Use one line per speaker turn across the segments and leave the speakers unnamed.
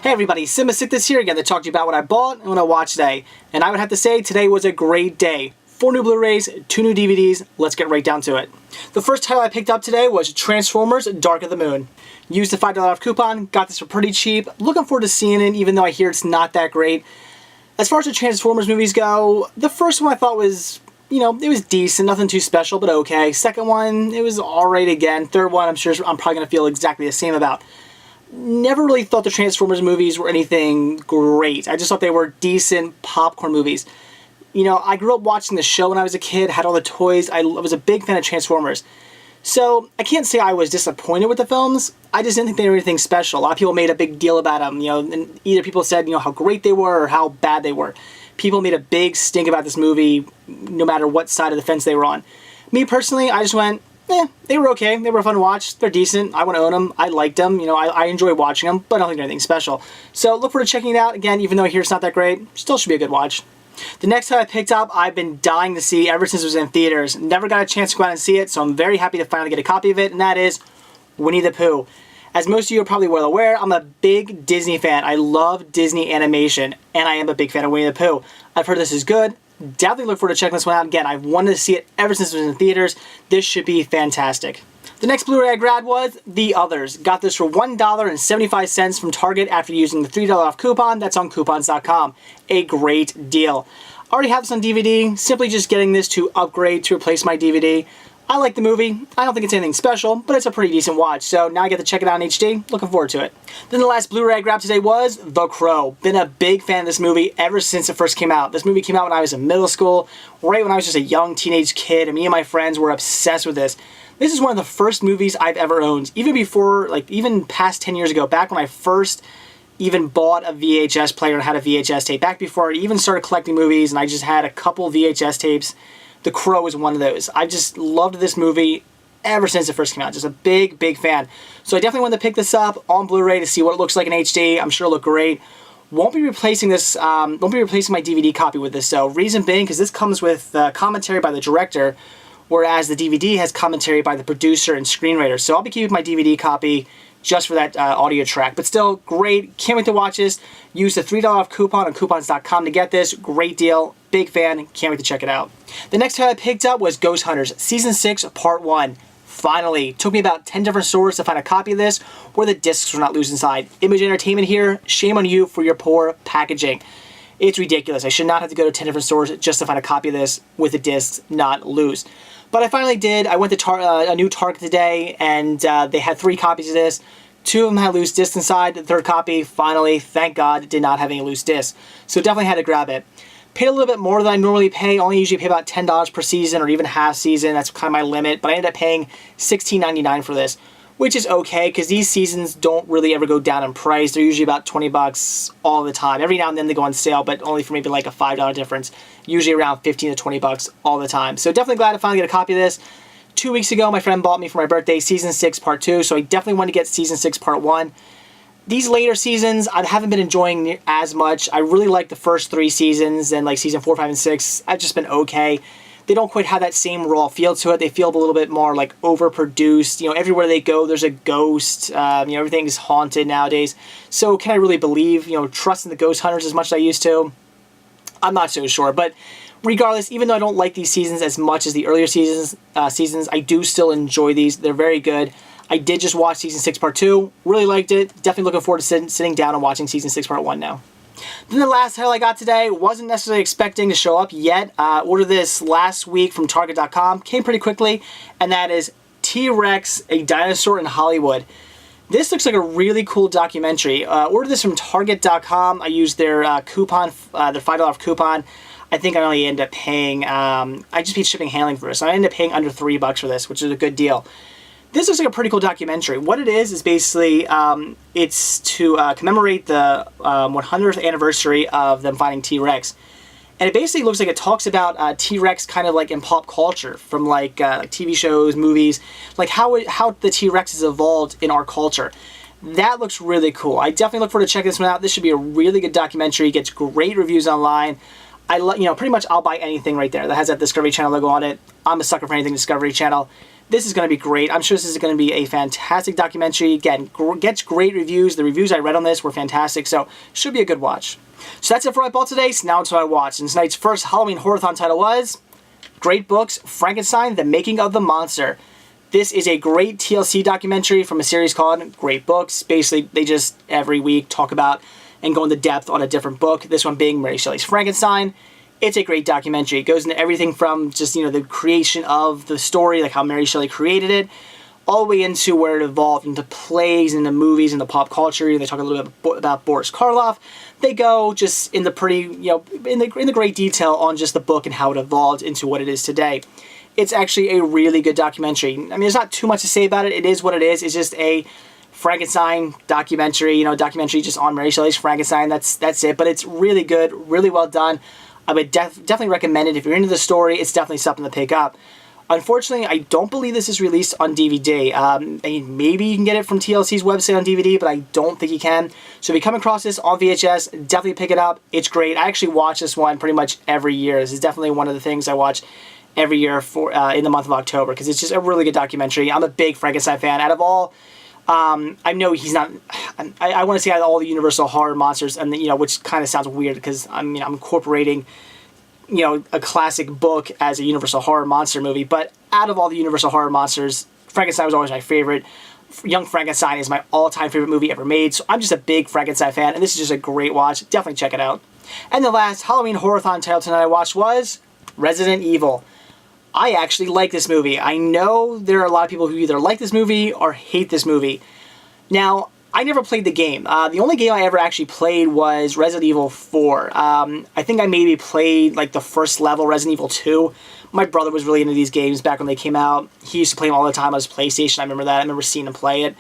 Hey everybody, Simasictus here again to talk to you about what I bought and what I watched today. And I would have to say today was a great day. 4 new Blu-rays, 2 new DVDs, let's get right down to it. The first title I picked up today was Transformers Dark of the Moon. Used a $5 off coupon, got this for pretty cheap. Looking forward to seeing it even though I hear it's not that great. As far as the Transformers movies go, the first one I thought was, it was decent, nothing too special, but okay. Second one, it was alright again. Third one, I'm sure I'm probably going to feel exactly the same about. Never really thought the Transformers movies were anything great. I just thought they were decent popcorn movies. I grew up watching the show when I was a kid, had all the toys. I was a big fan of Transformers. So I can't say I was disappointed with the films. I just didn't think they were anything special. A lot of people made a big deal about them. And either people said, how great they were or how bad they were. People made a big stink about this movie, no matter what side of the fence they were on. Me personally, I just went, they were okay. They were fun to watch. They're decent. I want to own them. I liked them. I enjoy watching them, but I don't think they're anything special. So look forward to checking it out. Again, even though I hear it's not that great, still should be a good watch. The next time I picked up, I've been dying to see ever since it was in theaters. Never got a chance to go out and see it, so I'm very happy to finally get a copy of it, and that is Winnie the Pooh. As most of you are probably well aware, I'm a big Disney fan. I love Disney animation, and I am a big fan of Winnie the Pooh. I've heard this is good. Definitely look forward to checking this one out. Again, I've wanted to see it ever since it was in theaters. This should be fantastic. The next Blu-ray I grabbed was The Others. Got this for $1.75 from Target after using the $3 off coupon. That's on coupons.com. A great deal. I already have this on DVD. Simply just getting this to upgrade to replace my DVD. I like the movie. I don't think it's anything special, but it's a pretty decent watch. So now I get to check it out in HD. Looking forward to it. Then the last Blu-ray I grabbed today was The Crow. Been a big fan of this movie ever since it first came out. This movie came out when I was in middle school, right when I was just a young teenage kid, and me and my friends were obsessed with this. This is one of the first movies I've ever owned. Even before, even past 10 years ago, back when I first even bought a VHS player and had a VHS tape. Back before I even started collecting movies and I just had a couple VHS tapes. The Crow is one of those. I just loved this movie ever since it first came out. Just a big, big fan. So I definitely wanted to pick this up on Blu-ray to see what it looks like in HD. I'm sure it'll look great. Won't be replacing this. Won't be replacing my DVD copy with this. So reason being, because this comes with commentary by the director, whereas the DVD has commentary by the producer and screenwriter. So I'll be keeping my DVD copy just for that audio track. But still, great. Can't wait to watch this. Use the $3 off coupon on coupons.com to get this. Great deal. Big fan. Can't wait to check it out. The next title I picked up was Ghost Hunters Season 6 Part 1. Finally. Took me about 10 different stores to find a copy of this where the discs were not loose inside. Image Entertainment here. Shame on you for your poor packaging. It's ridiculous. I should not have to go to 10 different stores just to find a copy of this with the discs not loose. But I finally did. I went to a new Target today, and they had 3 copies of this. 2 of them had loose discs inside. The third copy, finally, thank God, did not have any loose discs. So definitely had to grab it. Paid a little bit more than I normally pay. Only usually pay about $10 per season or even half season. That's kind of my limit. But I ended up paying $16.99 for this, which is okay because these seasons don't really ever go down in price. They're usually about $20 all the time. Every now and then they go on sale, but only for maybe like a $5 difference. Usually around $15 to $20 all the time. So definitely glad to finally get a copy of this. 2 weeks ago, my friend bought me for my birthday Season 6 Part 2, so I definitely want to get Season 6 Part 1. These later seasons, I haven't been enjoying as much. I really like the first 3 seasons, and like Season 4, 5, and 6, I've just been okay. They don't quite have that same raw feel to it. They feel a little bit more like overproduced. Everywhere they go, there's a ghost. Everything is haunted nowadays. So can I really believe, trust in the ghost hunters as much as I used to? I'm not so sure, but regardless, even though I don't like these seasons as much as the earlier seasons, I do still enjoy these. They're very good. I did just watch Season 6 Part 2. Really liked it. Definitely looking forward to sitting down and watching Season 6 Part 1 now. Then the last title I got today, wasn't necessarily expecting to show up yet. Ordered this last week from Target.com. Came pretty quickly, and that is T-Rex, a Dinosaur in Hollywood. This looks like a really cool documentary. Ordered this from Target.com. I used their coupon, their $5 coupon. I think I only ended up paying, I just paid shipping and handling for this. So I ended up paying under $3 for this, which is a good deal. This looks like a pretty cool documentary. What it is basically, it's to commemorate the 100th anniversary of them finding T-Rex. And it basically looks like it talks about T-Rex kind of like in pop culture, from like TV shows, movies, like how the T-Rex has evolved in our culture. That looks really cool. I definitely look forward to checking this one out. This should be a really good documentary. It gets great reviews online. Pretty much I'll buy anything right there that has that Discovery Channel logo on it. I'm a sucker for anything Discovery Channel. This is going to be great. I'm sure this is going to be a fantastic documentary. Again, gets great reviews. The reviews I read on this were fantastic, so should be a good watch. So that's it for what I bought today. So now it's what I watched. And tonight's first Halloween Horathon title was Great Books, Frankenstein, The Making of the Monster. This is a great TLC documentary from a series called Great Books. Basically, they just every week talk about and go into depth on a different book. This one being Mary Shelley's Frankenstein. It's a great documentary. It goes into everything from just, the creation of the story, like how Mary Shelley created it, all the way into where it evolved into plays, into movies, into pop culture. They talk a little bit about Boris Karloff. They go just in the pretty, in the great detail on just the book and how it evolved into what it is today. It's actually a really good documentary. I mean, there's not too much to say about it. It is what it is. It's just a Frankenstein documentary, documentary just on Mary Shelley's Frankenstein. That's it. But it's really good, really well done. I would definitely recommend it. If you're into the story, it's definitely something to pick up. Unfortunately, I don't believe this is released on DVD. Maybe you can get it from TLC's website on DVD, but I don't think you can. So if you come across this on VHS, definitely pick it up. It's great. I actually watch this one pretty much every year. This is definitely one of the things I watch every year for in the month of October, because it's just a really good documentary. I'm a big Frankenstein fan. Out of all, I know he's not, I want to say out of all the Universal horror monsters, and which kind of sounds weird because I'm incorporating a classic book as a Universal horror monster movie, but out of all the Universal horror monsters, Frankenstein was always my favorite. Young Frankenstein is my all-time favorite movie ever made, so I'm just a big Frankenstein fan, and this is just a great watch. Definitely check it out. And the last Halloween Horathon title tonight I watched was Resident Evil. I actually like this movie. I know there are a lot of people who either like this movie or hate this movie. Now, I never played the game. The only game I ever actually played was Resident Evil 4. I think I maybe played like the first level, Resident Evil 2. My brother was really into these games back when they came out. He used to play them all the time on his PlayStation. I remember that. I remember seeing him play it.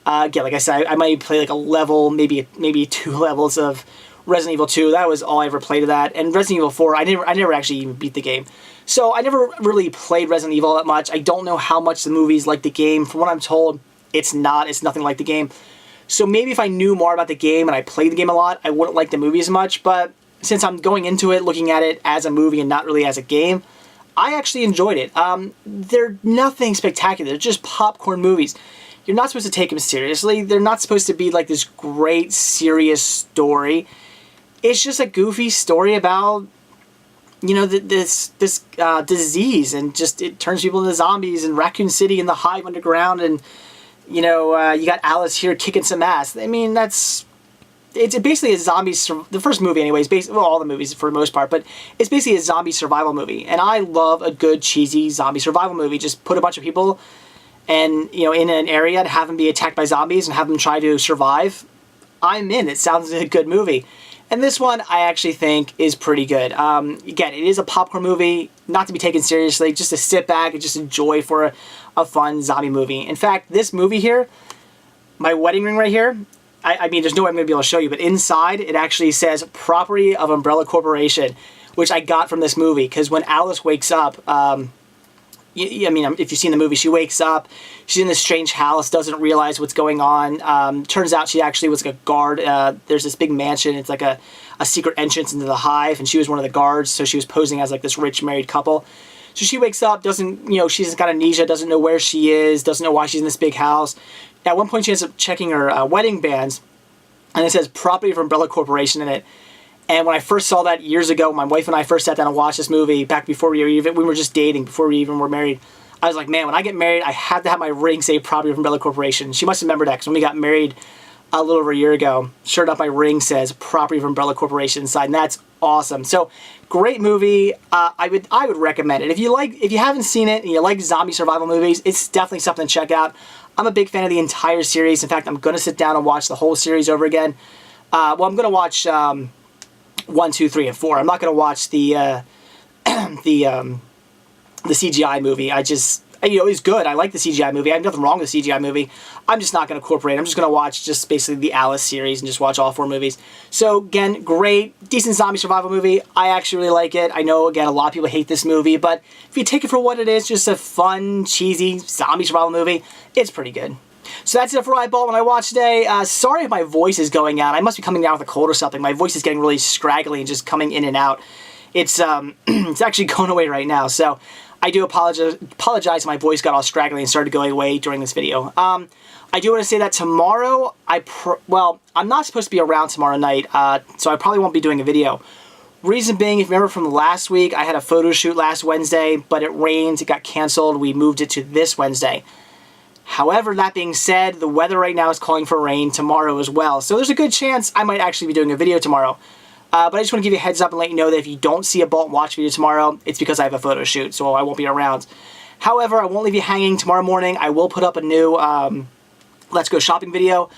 Again, like I said, I might play like a level, maybe 2 levels of Resident Evil 2. That was all I ever played of that. And Resident Evil 4, I never actually even beat the game. So I never really played Resident Evil that much. I don't know how much the movie's like the game. From what I'm told, it's not. It's nothing like the game. So maybe if I knew more about the game and I played the game a lot, I wouldn't like the movie as much. But since I'm going into it, looking at it as a movie and not really as a game, I actually enjoyed it. They're nothing spectacular. They're just popcorn movies. You're not supposed to take them seriously. They're not supposed to be like this great, serious story. It's just a goofy story about, this disease, and just it turns people into zombies, and Raccoon City and the Hive underground, and you got Alice here kicking some ass. I mean, it's basically a zombie. The first movie, anyways, all the movies for the most part, but it's basically a zombie survival movie. And I love a good cheesy zombie survival movie. Just put a bunch of people, and in an area, and have them be attacked by zombies and have them try to survive. I'm in. It sounds like a good movie. And this one, I actually think, is pretty good. Again, it is a popcorn movie, not to be taken seriously, just to sit back and just enjoy for a fun zombie movie. In fact, this movie here, my wedding ring right here, I mean, there's no way I'm going to be able to show you, but inside, it actually says Property of Umbrella Corporation, which I got from this movie, because when Alice wakes up, if you've seen the movie, she wakes up, she's in this strange house, doesn't realize what's going on. Turns out she actually was like a guard. There's this big mansion. It's like a secret entrance into the Hive, and she was one of the guards, so she was posing as like this rich married couple. So she wakes up, she's got amnesia, doesn't know where she is, doesn't know why she's in this big house. At one point, she ends up checking her wedding bands, and it says Property of Umbrella Corporation in it. And when I first saw that years ago, my wife and I first sat down and watched this movie back before we were just dating, before we even were married. I was like, man, when I get married, I have to have my ring say Property of Umbrella Corporation. She must have remembered that, because when we got married a little over a year ago, sure enough, my ring says Property of Umbrella Corporation inside, and that's awesome. So, great movie. I would recommend it. If you haven't seen it and you like zombie survival movies, it's definitely something to check out. I'm a big fan of the entire series. In fact, I'm going to sit down and watch the whole series over again. I'm going to watch 1, 2, 3, and 4. I'm not going to watch the CGI movie. It's good. I like the CGI movie. I have nothing wrong with the CGI movie. I'm just not going to incorporate it. I'm just going to watch just basically the Alice series and just watch all 4 movies. So, again, great, decent zombie survival movie. I actually really like it. I know, again, a lot of people hate this movie, but if you take it for what it is, just a fun, cheesy zombie survival movie, it's pretty good. So that's it for what I bought when I watched today. Sorry if my voice is going out. I must be coming down with a cold or something. My voice is getting really scraggly and just coming in and out. It's it's actually going away right now. So I do apologize my voice got all straggly and started going away during this video. I do want to say that tomorrow, I'm not supposed to be around tomorrow night, so I probably won't be doing a video. Reason being, if you remember from last week, I had a photo shoot last Wednesday, but it rained, it got canceled, we moved it to this Wednesday. However, that being said, the weather right now is calling for rain tomorrow as well, so there's a good chance I might actually be doing a video tomorrow. But I just want to give you a heads up and let you know that if you don't see a Bolt and Watch video tomorrow, it's because I have a photo shoot, so I won't be around. However, I won't leave you hanging. Tomorrow morning, I will put up a new Let's Go Shopping video.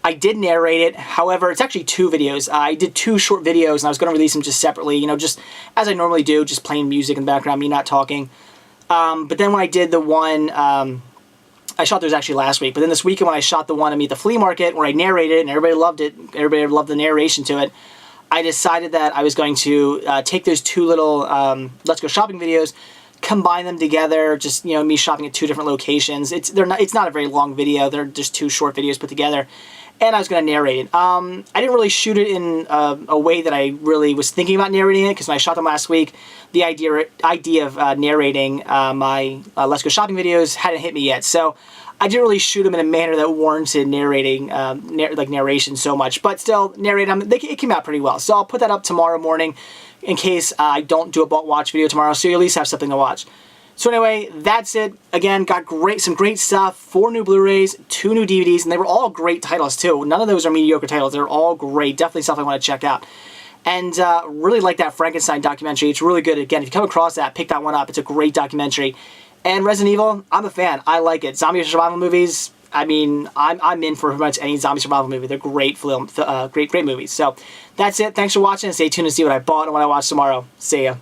I did narrate it. However, it's actually 2 videos. I did 2 short videos, and I was going to release them just separately, you know, just as I normally do, just playing music in the background, me not talking. But then when I did the one, I shot those actually last week, but then this weekend when I shot the one of me at the flea market, where I narrated it, and everybody loved it, everybody loved the narration to it, I decided that I was going to take those 2 little Let's Go Shopping videos, combine them together, just, you know, me shopping at 2 different locations. It's not a very long video, they're just 2 short videos put together. And I was going to narrate it. I didn't really shoot it in a way that I really was thinking about narrating it, because when I shot them last week, the idea of narrating my Let's Go Shopping videos hadn't hit me yet. So I didn't really shoot them in a manner that warranted narrating, narration so much. But still, narrate them. It came out pretty well. So I'll put that up tomorrow morning in case I don't do a Bolt Watch video tomorrow, so you at least have something to watch. So anyway, that's it. Again, got some great stuff, 4 new Blu-rays, 2 new DVDs, and they were all great titles too. None of those are mediocre titles. They're all great. Definitely stuff I want to check out. And really like that Frankenstein documentary. It's really good. Again, if you come across that, pick that one up. It's a great documentary. And Resident Evil, I'm a fan. I like it. Zombie survival movies, I mean, I'm in for pretty much any zombie survival movie. They're great great movies. So that's it. Thanks for watching, and stay tuned to see what I bought and what I watch tomorrow. See ya.